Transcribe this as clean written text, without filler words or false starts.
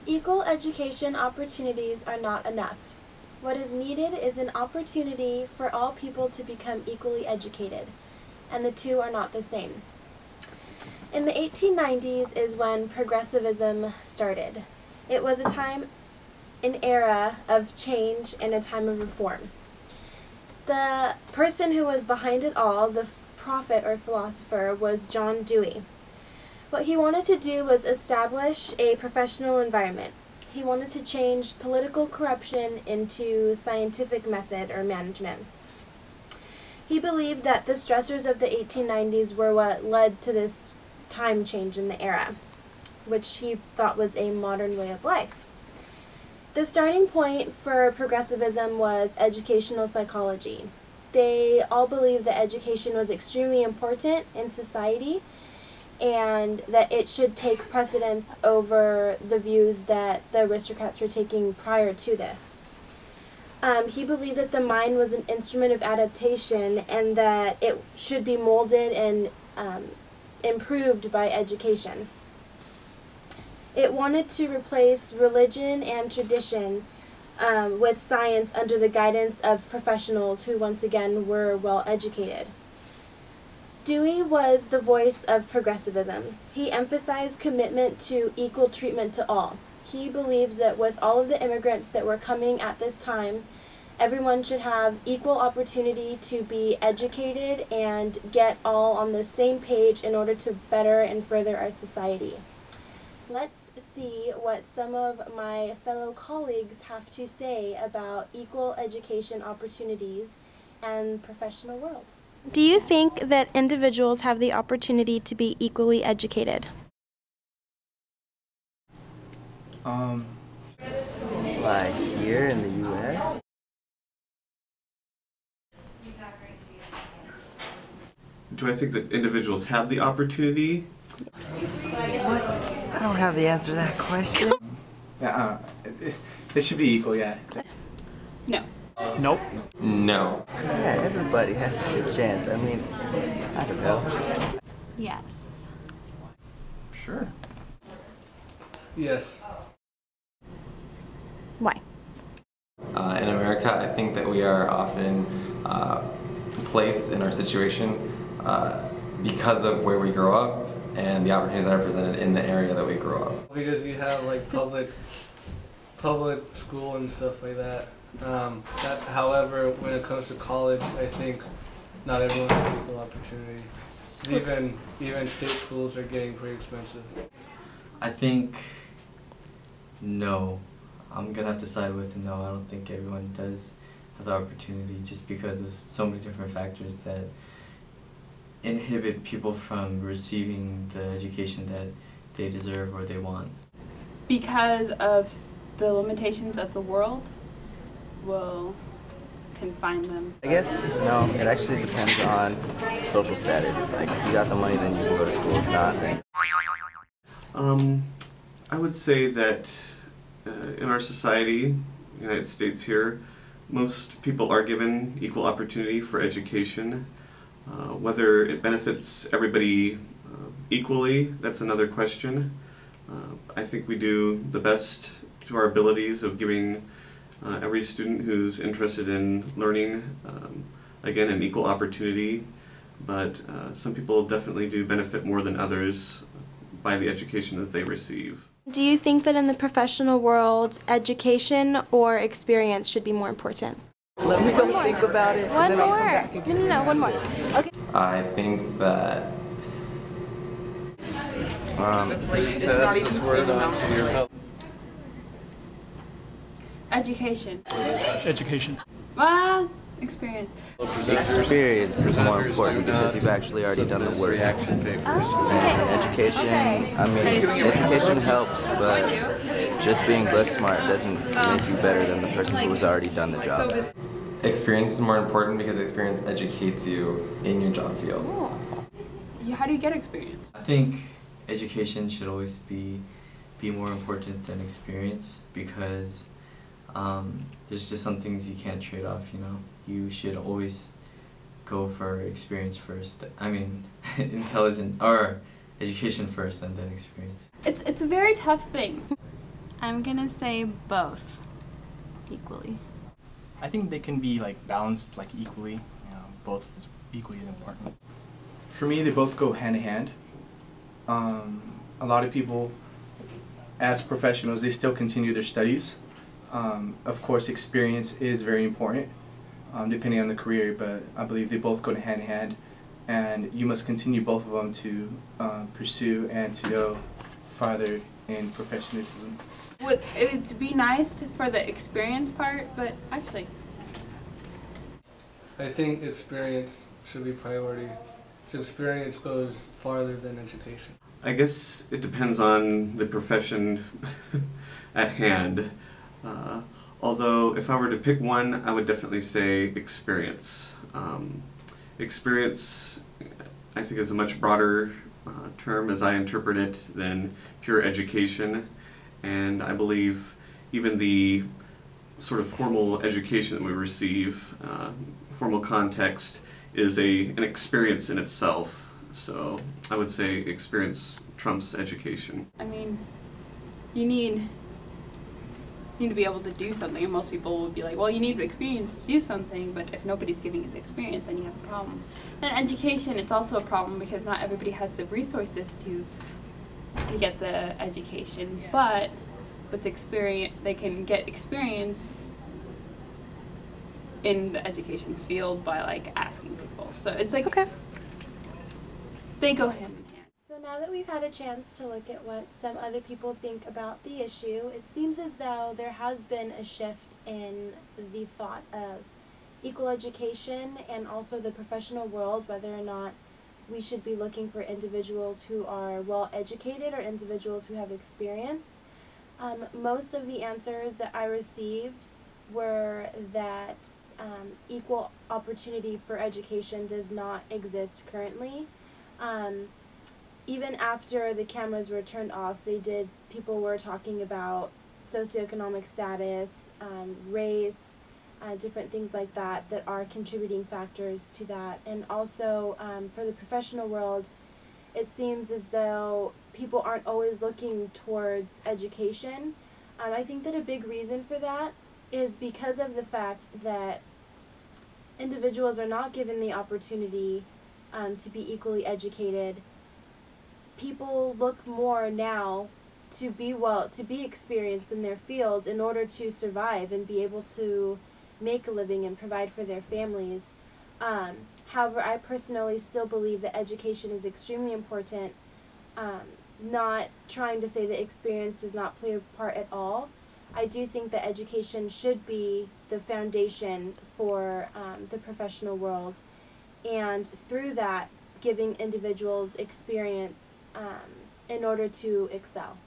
Equal education opportunities are not enough. What is needed is an opportunity for all people to become equally educated, and the two are not the same. In the 1890s is when Progressivism started. It was a time, an era of change and a time of reform. The person who was behind it all, the prophet or philosopher, was John Dewey. What he wanted to do was establish a professional environment. He wanted to change political corruption into scientific method or management. He believed that the stressors of the 1890s were what led to this time change in the era, which he thought was a modern way of life. The starting point for progressivism was educational psychology. They all believed that education was extremely important in society and that it should take precedence over the views that the aristocrats were taking prior to this. He believed that the mind was an instrument of adaptation and that it should be molded and improved by education. It wanted to replace religion and tradition with science under the guidance of professionals who once again were well educated. Dewey was the voice of progressivism. He emphasized commitment to equal treatment to all. He believed that with all of the immigrants that were coming at this time, everyone should have equal opportunity to be educated and get all on the same page in order to better and further our society. Let's see what some of my fellow colleagues have to say about equal education opportunities and professional world. Do you think that individuals have the opportunity to be equally educated? Like here in the U.S.? Do I think that individuals have the opportunity? What? I don't have the answer to that question. Yeah, it should be equal, yeah. No. Nope. No. Yeah, everybody has a chance. I mean, I don't know. Yes. Sure. Yes. Why? In America, I think that we are often placed in our situation because of where we grow up and the opportunities that are presented in the area that we grow up. Because you have like public school and stuff like that. However, when it comes to college, I think not everyone has equal opportunity. Even state schools are getting pretty expensive. I think no. I'm gonna have to side with no. I don't think everyone does have the opportunity just because of so many different factors that inhibit people from receiving the education that they deserve or they want. Because of the limitations of the world will confine them. I guess, no, it actually depends on social status. Like, if you got the money, then you can go to school. If not, then... I would say that in our society, United States here, most people are given equal opportunity for education. Whether it benefits everybody equally, that's another question. I think we do the best to our abilities of giving every student who's interested in learning, again, an equal opportunity, but some people definitely do benefit more than others by the education that they receive. Do you think that in the professional world, education or experience should be more important? Let me go think about it. One more. No, one more. Okay. I think that Education. Education. Experience. Experience is more important because you've actually already done the work. And education, I mean, education helps, but just being book smart doesn't make you better than the person who's already done the job. experience is more important because experience educates you in your job field. How do you get experience? I think education should always be more important than experience because there's just some things you can't trade off, you know. You should always go for experience first. I mean, education first and then experience. It's a very tough thing. I'm gonna say both equally. I think they can be like balanced like equally. Both is equally as important. For me, they both go hand in hand. A lot of people, as professionals, they still continue their studies. Of course, experience is very important, depending on the career, but I believe they both go hand in hand, and you must continue both of them to pursue and to go farther in professionalism. It'd be nice for the experience part, but actually, I think experience should be priority. So experience goes farther than education. I guess it depends on the profession at hand. Although if I were to pick one, I would definitely say experience. Experience, I think, is a much broader term as I interpret it than pure education. And I believe even the sort of formal education that we receive, formal context, is an experience in itself. So I would say experience trumps education. I mean, you need to be able to do something, and most people would be like, well, you need experience to do something, but if nobody's giving you the experience, then you have a problem. And education, it's also a problem because not everybody has the resources to get the education, but with experience, they can get experience in the education field by like asking people. So it's like, okay, they go hand in hand. So now that we've had a chance to look at what some other people think about the issue, it seems as though there has been a shift in the thought of equal education and also the professional world, whether or not we should be looking for individuals who are well educated or individuals who have experience. Most of the answers that I received were that equal opportunity for education does not exist currently. Even after the cameras were turned off, people were talking about socioeconomic status, race, different things like that that are contributing factors to that. And also for the professional world, it seems as though people aren't always looking towards education. I think that a big reason for that is because of the fact that individuals are not given the opportunity to be equally educated. People look more now to be experienced in their fields in order to survive and be able to make a living and provide for their families. However, I personally still believe that education is extremely important. Not trying to say that experience does not play a part at all. I do think that education should be the foundation for the professional world, and through that, giving individuals experience in order to excel.